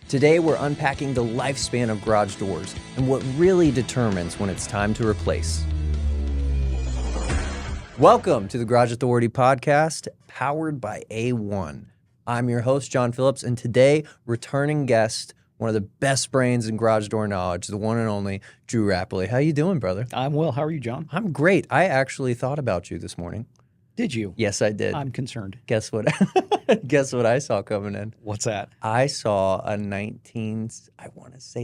Today, we're unpacking the lifespan of garage doors and what really determines when it's time to replace. Welcome to the Garage Authority podcast, powered by A1. I'm your host, John Phillips, and today, returning guest, one of the best brains in garage door knowledge, the one and only Drew Rappley. How you doing, brother? I'm well. How are you, John? I'm great. I actually thought about you this morning. Did you? Yes, I did. I'm concerned. Guess what? Guess what I saw coming in? What's that? I saw a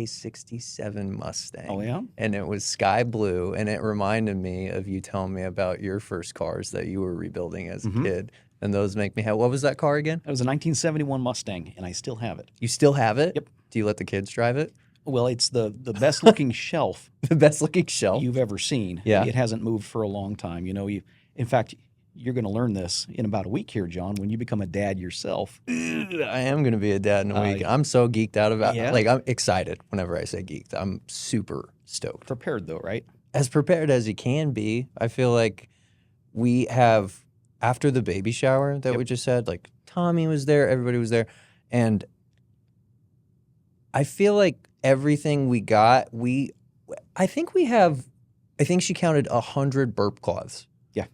67 Mustang. Oh, yeah? And it was sky blue, and it reminded me of you telling me about your first cars that you were rebuilding as a kid. And those make me happy. What was that car again? It was a 1971 Mustang, and I still have it. You still have it? Yep. Do you let the kids drive it? Well, it's the best-looking shelf The best-looking shelf? you've ever seen. Yeah. It hasn't moved for a long time. You know, in fact, you're going to learn this in about a week here, John, when you become a dad yourself. I am going to be a dad in a week. I'm so geeked out about it. Yeah. Like, I'm excited whenever I say geeked. I'm super stoked. Prepared, though, right? As prepared as you can be. I feel like we have, after the baby shower that we just had, like Tommy was there, everybody was there, and I feel like everything we got, I think she counted 100 burp cloths. Yeah.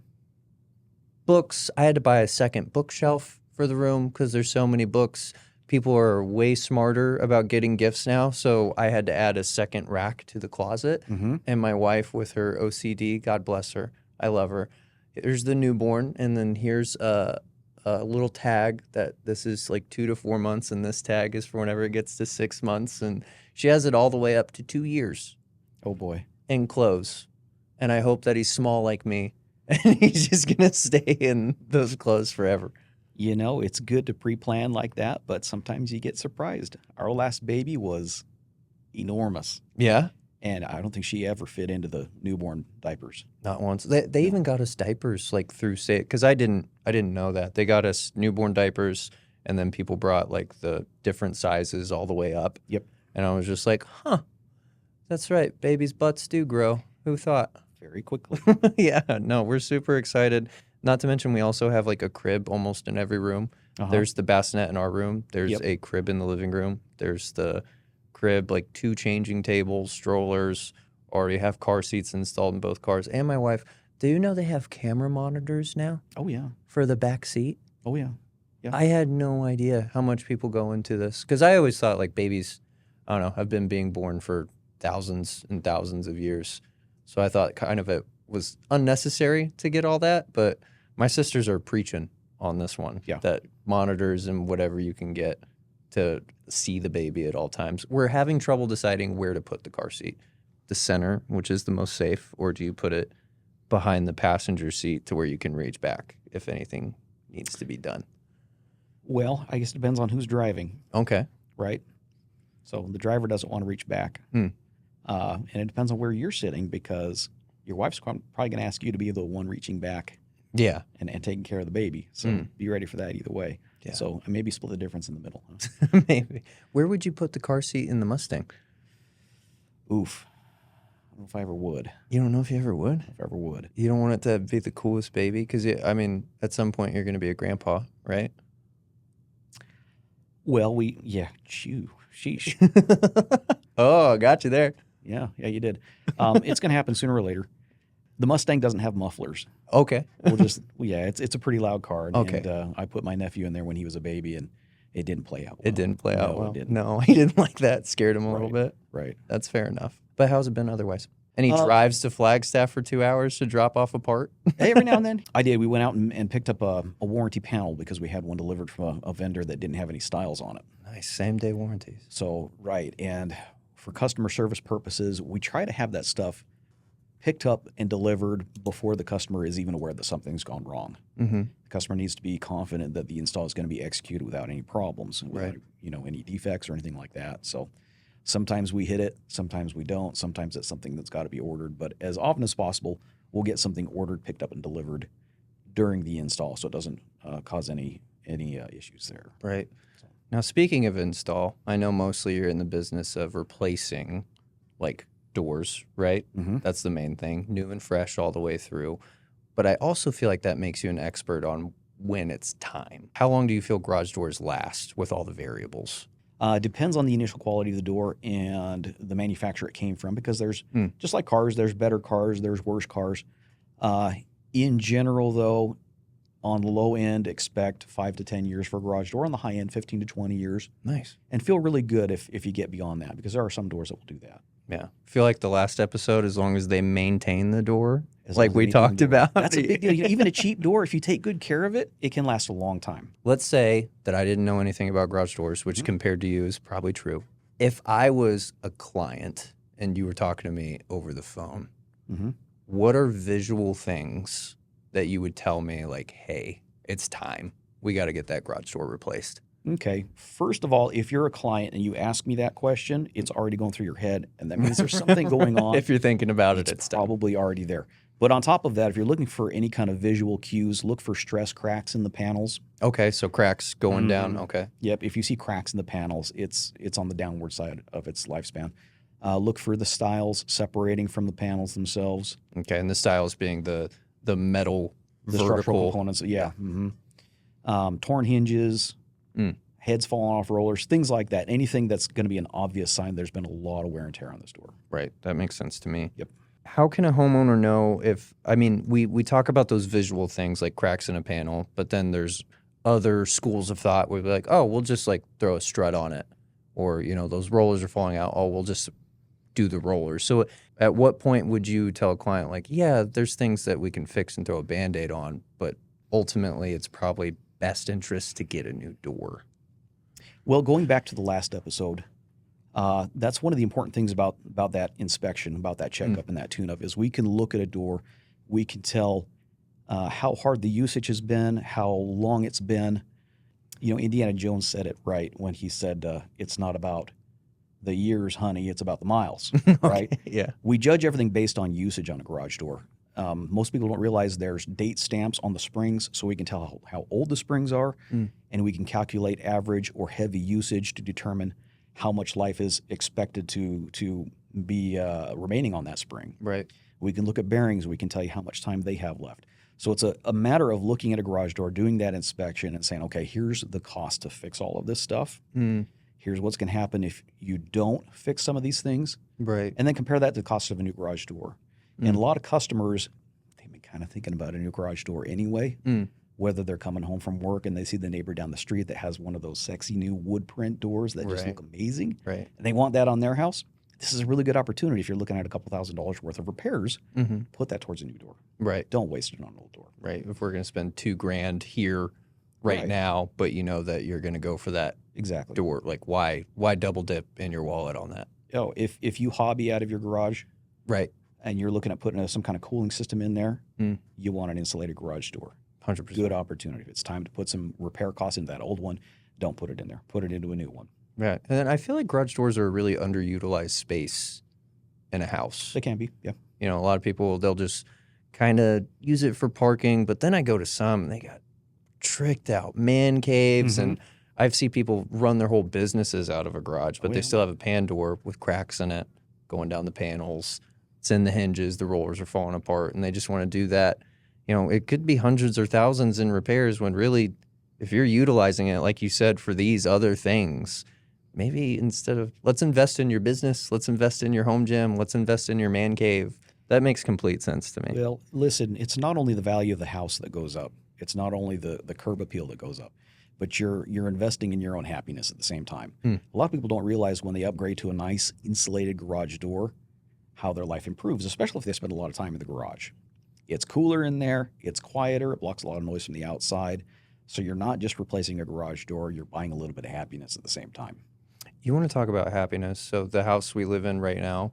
Books, I had to buy a second bookshelf for the room because there's so many books. People are way smarter about getting gifts now, so I had to add a second rack to the closet. And my wife, with her OCD, God bless her, I love her. Here's the newborn, and then here's a little tag that this is like 2 to 4 months, and this tag is for whenever it gets to 6 months. And she has it all the way up to 2 years. Oh, boy. In clothes. And I hope that he's small like me, and he's just going to stay in those clothes forever. You know, it's good to pre-plan like that, but sometimes you get surprised. Our last baby was enormous, Yeah? and I don't think she ever fit into the newborn diapers. Not once. They even got us diapers like through sale, because I didn't know that. They got us newborn diapers, and then people brought like the different sizes all the way up. Yep. And I was just like, huh, that's right. Babies' butts do grow. Who thought? Very quickly. Yeah, no, we're super excited. Not to mention we also have like a crib almost in every room. There's the bassinet in our room. There's a crib in the living room. There's the crib, like 2 changing tables, strollers, already have car seats installed in both cars. And my wife, do you know they have camera monitors now Oh, yeah. for the back seat? Oh, yeah. I had no idea how much people go into this, because I always thought like babies, I don't know, have been being born for thousands and thousands of years. So I thought kind of it was unnecessary to get all that, but my sisters are preaching on this one. Yeah. That monitors and whatever you can get to see the baby at all times. We're having trouble deciding where to put the car seat. The center, which is the most safe, or do you put it behind the passenger seat to where you can reach back if anything needs to be done? Well, I guess it depends on who's driving, Okay. right? So the driver doesn't want to reach back. And it depends on where you're sitting, because your wife's probably going to ask you to be the one reaching back Yeah. and taking care of the baby. So be ready for that either way. Yeah. So maybe split the difference in the middle. Maybe. Where would you put the car seat in the Mustang? Oof. I don't know if I ever would. You don't know if you ever would? If I ever would. You don't want it to be the coolest baby? Because, I mean, at some point you're going to be a grandpa, right? Well, sheesh. Oh, I got you there. Yeah, you did. It's going to happen sooner or later. The Mustang doesn't have mufflers. Okay. It's a pretty loud car. Okay. And I put my nephew in there when he was a baby, and it didn't play out well. It didn't play out No, well. it didn't. No, he didn't like that. Scared him a little bit. Right. That's fair enough. But how's it been otherwise? Any drives to Flagstaff for 2 hours to drop off a part? Hey, every now and then. I did. We went out and picked up a warranty panel because we had one delivered from a vendor that didn't have any styles on it. Nice. Same day warranties. So, right. And for customer service purposes, we try to have that stuff picked up and delivered before the customer is even aware that something's gone wrong. Mm-hmm. The customer needs to be confident that the install is going to be executed without any problems, without, any defects or anything like that. So sometimes we hit it, sometimes we don't. Sometimes it's something that's got to be ordered. But as often as possible, we'll get something ordered, picked up, and delivered during the install, so it doesn't cause any issues there. Right. Now, speaking of install, I know mostly you're in the business of replacing, like, doors, right? Mm-hmm. That's the main thing, new and fresh all the way through. But I also feel like that makes you an expert on when it's time. How long do you feel garage doors last with all the variables? Depends on the initial quality of the door and the manufacturer it came from, because there's, just like cars, there's better cars, there's worse cars. In general, though, on the low end, expect 5 to 10 years for a garage door. On the high end, 15 to 20 years. Nice. And feel really good if you get beyond that, because there are some doors that will do that. Yeah. I feel like the last episode, as long as they maintain the door, As long like as they we maintain talked the door. about. That's a big deal. Even a cheap door, if you take good care of it, it can last a long time. Let's say that I didn't know anything about garage doors, which compared to you is probably true. If I was a client and you were talking to me over the phone, what are visual things that you would tell me, like, hey, it's time. We got to get that garage door replaced? Okay. First of all, if you're a client and you ask me that question, it's already going through your head, and that means there's something going on. If you're thinking about it, it's probably already there. But on top of that, if you're looking for any kind of visual cues, look for stress cracks in the panels. Okay, so cracks going down. Okay. Yep. If you see cracks in the panels, it's on the downward side of its lifespan. Look for the stiles separating from the panels themselves. Okay, and the stiles being the metal The vertical structural components. Yeah. Torn hinges, heads falling off rollers, things like that. Anything that's going to be an obvious sign there's been a lot of wear and tear on this door. Right. That makes sense to me. Yep. How can a homeowner know if, I mean, we talk about those visual things like cracks in a panel, but then there's other schools of thought where we're like, oh, we'll just like throw a strut on it. Or, you know, those rollers are falling out. Oh, we'll just do the rollers. So at what point would you tell a client, like, yeah, there's things that we can fix and throw a Band-Aid on, but ultimately it's probably best interest to get a new door? Well, going back to the last episode, that's one of the important things about that inspection, about that checkup and that tune-up, is we can look at a door, we can tell how hard the usage has been, how long it's been. You know, Indiana Jones said it right when he said, it's not about the years, honey, it's about the miles, right? Yeah. We judge everything based on usage on a garage door. Most people don't realize there's date stamps on the springs, so we can tell how old the springs are, and we can calculate average or heavy usage to determine how much life is expected to be remaining on that spring. Right. We can look at bearings. We can tell you how much time they have left. So it's a matter of looking at a garage door, doing that inspection, and saying, okay, here's the cost to fix all of this stuff. Here's what's going to happen if you don't fix some of these things. Right. And then compare that to the cost of a new garage door. And a lot of customers, they've been kind of thinking about a new garage door anyway, whether they're coming home from work and they see the neighbor down the street that has one of those sexy new wood print doors that just look amazing. Right. And they want that on their house. This is a really good opportunity if you're looking at a couple $1,000s worth of repairs. Put that towards a new door. Right. Don't waste it on an old door. Right. If we're going to spend $2,000 here right now, but you know that you're going to go for that door, like why double dip in your wallet on that? Oh, if you hobby out of your garage, right, and you're looking at putting some kind of cooling system in there, you want an insulated garage door. 100%. Good opportunity. If it's time to put some repair costs into that old one, don't put it in there. Put it into a new one. Right. And then I feel like garage doors are a really underutilized space in a house. They can be, yeah. You know, a lot of people, they'll just kind of use it for parking, but then I go to some, and they got tricked out man caves, and I've seen people run their whole businesses out of a garage, but they still have a pan door with cracks in it going down the panels. It's in the hinges, the rollers are falling apart, and they just want to do that. You know, it could be hundreds or thousands in repairs when really, if you're utilizing it, like you said, for these other things, maybe instead of, let's invest in your business, let's invest in your home gym, let's invest in your man cave. That makes complete sense to me. Well, listen, it's not only the value of the house that goes up. It's not only the curb appeal that goes up, but you're investing in your own happiness at the same time. A lot of people don't realize when they upgrade to a nice insulated garage door, how their life improves, especially if they spend a lot of time in the garage. It's cooler in there. It's quieter. It blocks a lot of noise from the outside. So you're not just replacing a garage door. You're buying a little bit of happiness at the same time. You want to talk about happiness. So the house we live in right now,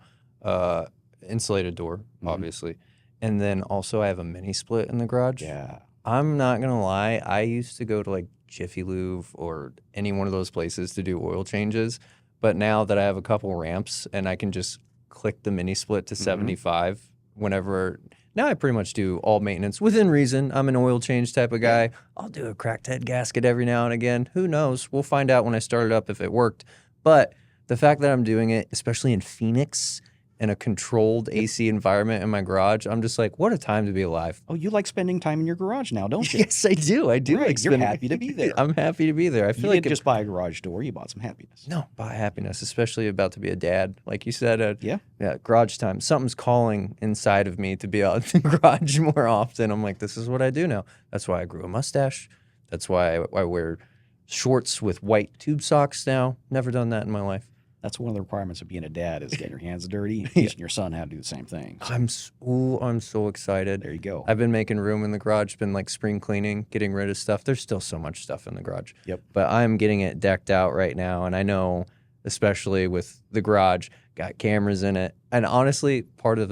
insulated door, obviously. And then also I have a mini split in the garage. Yeah. I'm not going to lie. I used to go to like Jiffy Lube or any one of those places to do oil changes. But now that I have a couple ramps and I can just click the mini split to 75 whenever. Now I pretty much do all maintenance within reason. I'm an oil change type of guy. I'll do a cracked head gasket every now and again. Who knows? We'll find out when I start it up if it worked. But the fact that I'm doing it, especially in Phoenix, in a controlled AC environment in my garage, I'm just like, what a time to be alive. Oh, you like spending time in your garage now, don't you? Yes, I do. I do Right, like you're spending. happy to be there. I'm happy to be there. I feel You like didn't just buy a garage door, you bought some happiness. no, buy happiness, especially about to be a dad. Like you said, Yeah. garage time. Something's calling inside of me to be out in the garage more often. I'm like, this is what I do now. That's why I grew a mustache. That's why I wear shorts with white tube socks now. Never done that in my life. That's one of the requirements of being a dad is getting your hands dirty and teaching your son how to do the same thing. So, I'm so excited. there you go. I've been making room in the garage, been like spring cleaning, getting rid of stuff. There's still so much stuff in the garage. Yep. But I'm getting it decked out right now. And I know, especially with the garage, got cameras in it. And honestly, part of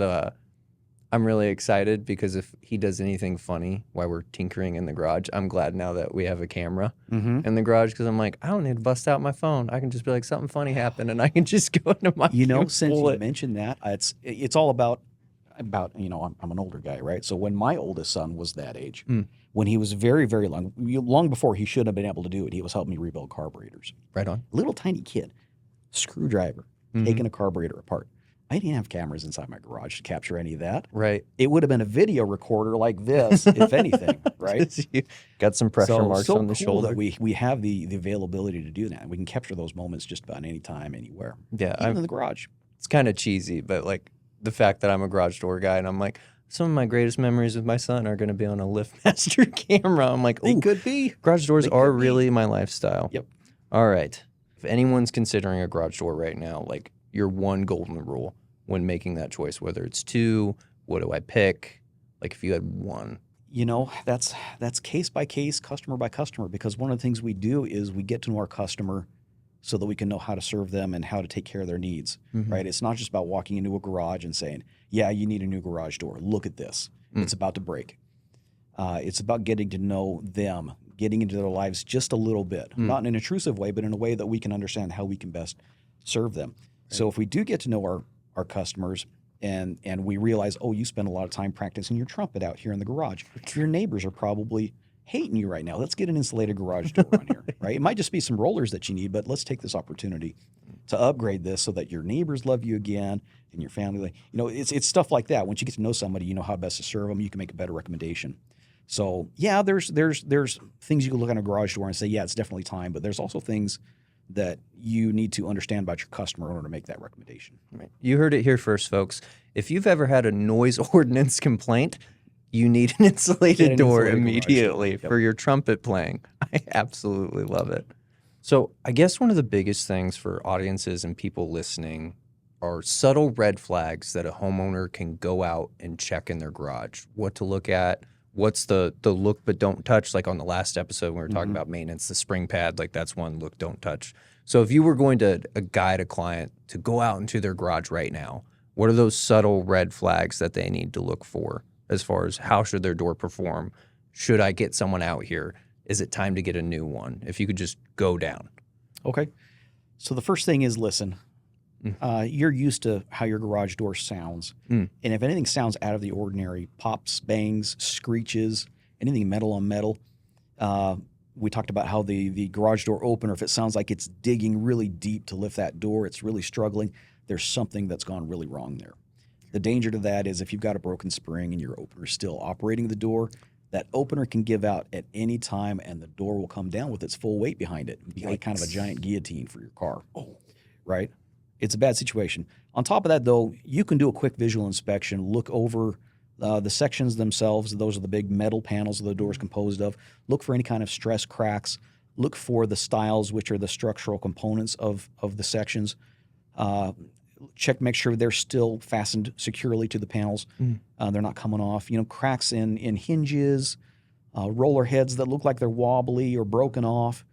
I'm really excited because if he does anything funny while we're tinkering in the garage, I'm glad now that we have a camera in the garage because I'm like, I don't need to bust out my phone. I can just be like, something funny happened, and I can just go into my Since you mentioned that, it's all about I'm an older guy, right? So when my oldest son was that age, when he was very, very long before he should have been able to do it, he was helping me rebuild carburetors. Right on. Little tiny kid, screwdriver, taking a carburetor apart. I didn't have cameras inside my garage to capture any of that. Right. It would have been a video recorder like this, if anything, right? You got some pressure marks on the cool shoulder. that we have the availability to do that. We can capture those moments just about any time, anywhere. Yeah, Even in the garage. It's kind of cheesy, but like the fact that I'm a garage door guy and I'm like, some of my greatest memories with my son are going to be on a LiftMaster camera. I'm like, They oh, could be. garage doors They are could be. really my lifestyle. Yep. All right. If anyone's considering a garage door right now, like your one golden rule when making that choice, whether it's two, what do I pick? Like if you had one. That's case by case, customer by customer, because one of the things we do is we get to know our customer so that we can know how to serve them and how to take care of their needs, right? It's not just about walking into a garage and saying, yeah, you need a new garage door. Look at this. It's about to break. It's about getting to know them, getting into their lives just a little bit, not in an intrusive way, but in a way that we can understand how we can best serve them. Right. So if we do get to know our customers and we realize, oh, you spend a lot of time practicing your trumpet out here in the garage, your neighbors are probably hating you right now. Let's get an insulated garage door on here, right? It might just be some rollers that you need, but let's take this opportunity to upgrade this so that your neighbors love you again and your family. It's stuff like that. Once you get to know somebody, you know how best to serve them. You can make a better recommendation. So yeah, there's things you can look at a garage door and say, yeah, it's definitely time. But there's also things that you need to understand about your customer in order to make that recommendation. Right. You heard it here first, folks. If you've ever had a noise ordinance complaint, you need an insulated door immediately for your trumpet playing. I absolutely love it. So I guess one of the biggest things for audiences and people listening are subtle red flags that a homeowner can go out and check in their garage. What to look at, what's the look but don't touch, like on the last episode when we were talking about maintenance, the spring pad, like that's one look, don't touch. So if you were going to guide a client to go out into their garage right now, what are those subtle red flags that they need to look for as far as how should their door perform? Should I get someone out here? Is it time to get a new one? If you could just go down. Okay. So the first thing is listen. You're used to how your garage door sounds. And if anything sounds out of the ordinary, pops, bangs, screeches, anything metal on metal, we talked about how the garage door opener, if it sounds like it's digging really deep to lift that door, it's really struggling, there's something that's gone really wrong there. The danger to that is if you've got a broken spring and your opener is still operating the door, that opener can give out at any time and the door will come down with its full weight behind it. It'd be like kind of a giant guillotine for your car, right? It's a bad situation. On top of that, though, you can do a quick visual inspection, look over the sections themselves. Those are the big metal panels that the door is composed of. Look for any kind of stress cracks. Look for the stiles, which are the structural components of the sections. Check, make sure they're still fastened securely to the panels. They're not coming off. Cracks in hinges, roller heads that look like they're wobbly or broken off.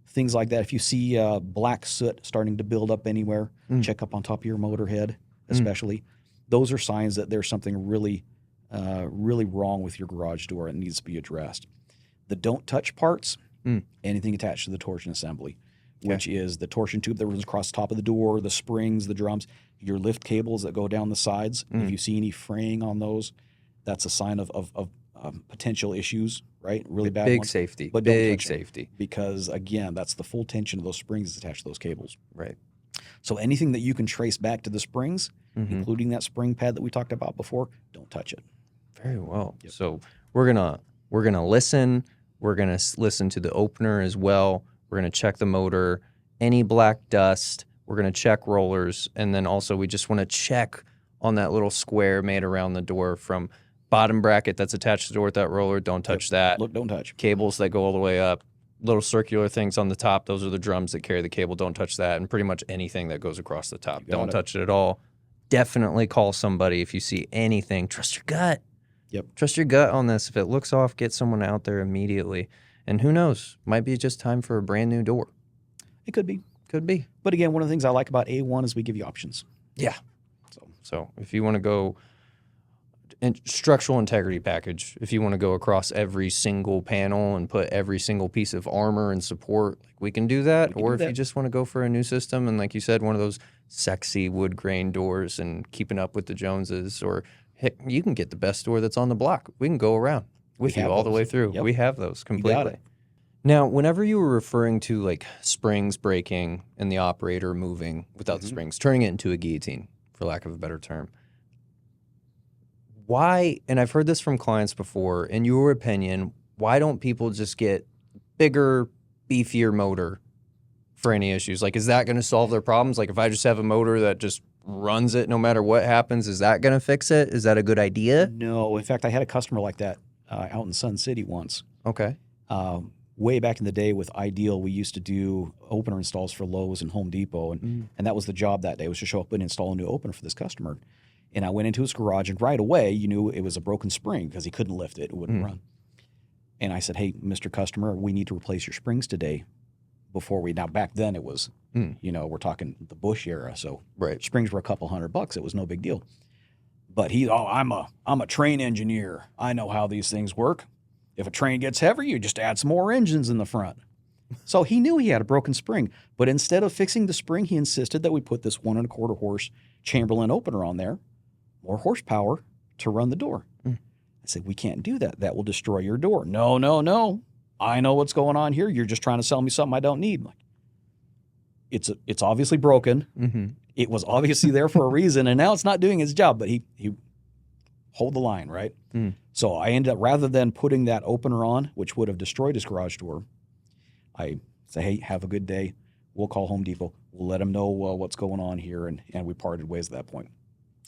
Things like that. If you see black soot starting to build up anywhere, check up on top of your motor head, especially. Those are signs that there's something really, really wrong with your garage door and needs to be addressed. The don't touch parts, anything attached to the torsion assembly, which is the torsion tube that runs across the top of the door, the springs, the drums, your lift cables that go down the sides. If you see any fraying on those, that's a sign of potential issues, right? Really bad Big ones. safety. But don't Big touch them, safety. because, again, that's the full tension of those springs attached to those cables. Right. So anything that you can trace back to the springs, Mm-hmm. including that spring pad that we talked about before, don't touch it. Very well. Yep. So we're gonna listen. We're gonna listen to the opener as well. We're gonna check the motor, any black dust. We're gonna check rollers, and then also we just want to check on that little square made around the door from bottom bracket that's attached to the door with that roller. Don't touch that. Look, don't touch. Cables that go all the way up. Little circular things on the top. Those are the drums that carry the cable. Don't touch that. And pretty much anything that goes across the top. Don't touch it at all. Definitely call somebody if you see anything. Trust your gut. Yep. Trust your gut on this. If it looks off, get someone out there immediately. And who knows? Might be just time for a brand new door. It could be. Could be. But again, one of the things I like about A1 is we give you options. Yeah. So if you want to go structural integrity package, if you want to go across every single panel and put every single piece of armor and support, like we can do that. Or if you just want to go for a new system and like you said, one of those sexy wood grain doors and keeping up with the Joneses, or heck, you can get the best door that's on the block. We can go around with you all the way through. Yep. We have those You got completely. it. Now, whenever you were referring to like springs breaking and the operator moving without the springs, turning it into a guillotine, for lack of a better term, why, and I've heard this from clients before, in your opinion, why don't people just get bigger, beefier motor for any issues? Like, is that going to solve their problems? Like, if I just have a motor that just runs it no matter what happens, is that going to fix it? Is that a good idea? No. In fact, I had a customer like that out in Sun City once. Okay. Way back in the day with Ideal, we used to do opener installs for Lowe's and Home Depot, and that was the job that day, was to show up and install a new opener for this customer. And I went into his garage, and right away, you knew it was a broken spring because he couldn't lift it. It wouldn't run. And I said, hey, Mr. Customer, we need to replace your springs today before we – now, back then it was, you know, we're talking the Bush era, so springs were a couple $100. It was no big deal. But I'm a train engineer. I know how these things work. If a train gets heavy, you just add some more engines in the front. So he knew he had a broken spring, but instead of fixing the spring, he insisted that we put this 1 1/4 horse Chamberlain opener on there, more horsepower to run the door. I said, we can't do that. That will destroy your door. No. I know what's going on here. You're just trying to sell me something I don't need. Like, it's obviously broken. It was obviously there for a reason, and now it's not doing its job. But he hold the line, right? So I ended up, rather than putting that opener on, which would have destroyed his garage door, I say, hey, have a good day. We'll call Home Depot. We'll let them know what's going on here, and we parted ways at that point.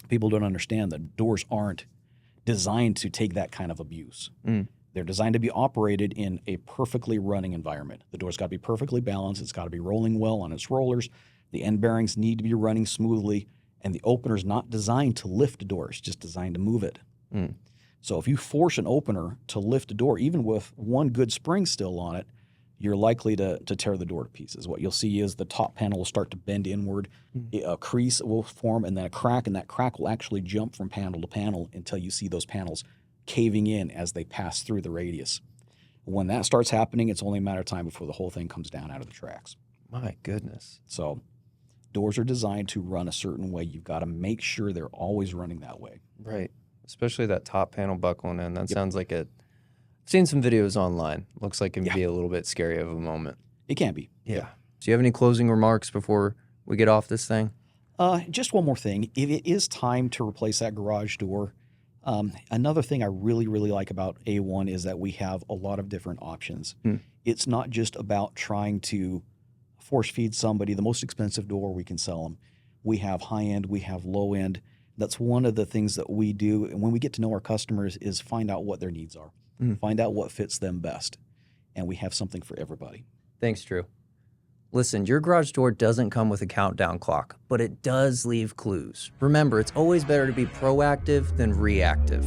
People don't understand that doors aren't designed to take that kind of abuse. They're designed to be operated in a perfectly running environment. The door's got to be perfectly balanced. It's got to be rolling well on its rollers. The end bearings need to be running smoothly, and the opener's not designed to lift a door. It's just designed to move it. So if you force an opener to lift a door, even with one good spring still on it, you're likely to tear the door to pieces. What you'll see is the top panel will start to bend inward, a crease will form, and then a crack, and that crack will actually jump from panel to panel until you see those panels caving in as they pass through the radius. When that starts happening, it's only a matter of time before the whole thing comes down out of the tracks. My goodness. So doors are designed to run a certain way. You've got to make sure they're always running that way. Right. Especially that top panel buckling in. That sounds like it. I've seen some videos online. Looks like it can be a little bit scary of a moment. It can be. Yeah. Do you have any closing remarks before we get off this thing? Just one more thing. If it is time to replace that garage door, another thing I really, really like about A1 is that we have a lot of different options. It's not just about trying to force feed somebody the most expensive door we can sell them. We have high end, we have low end. That's one of the things that we do. And when we get to know our customers is find out what their needs are, find out what fits them best. And we have something for everybody. Thanks, Drew. Listen, your garage door doesn't come with a countdown clock, but it does leave clues. Remember, it's always better to be proactive than reactive.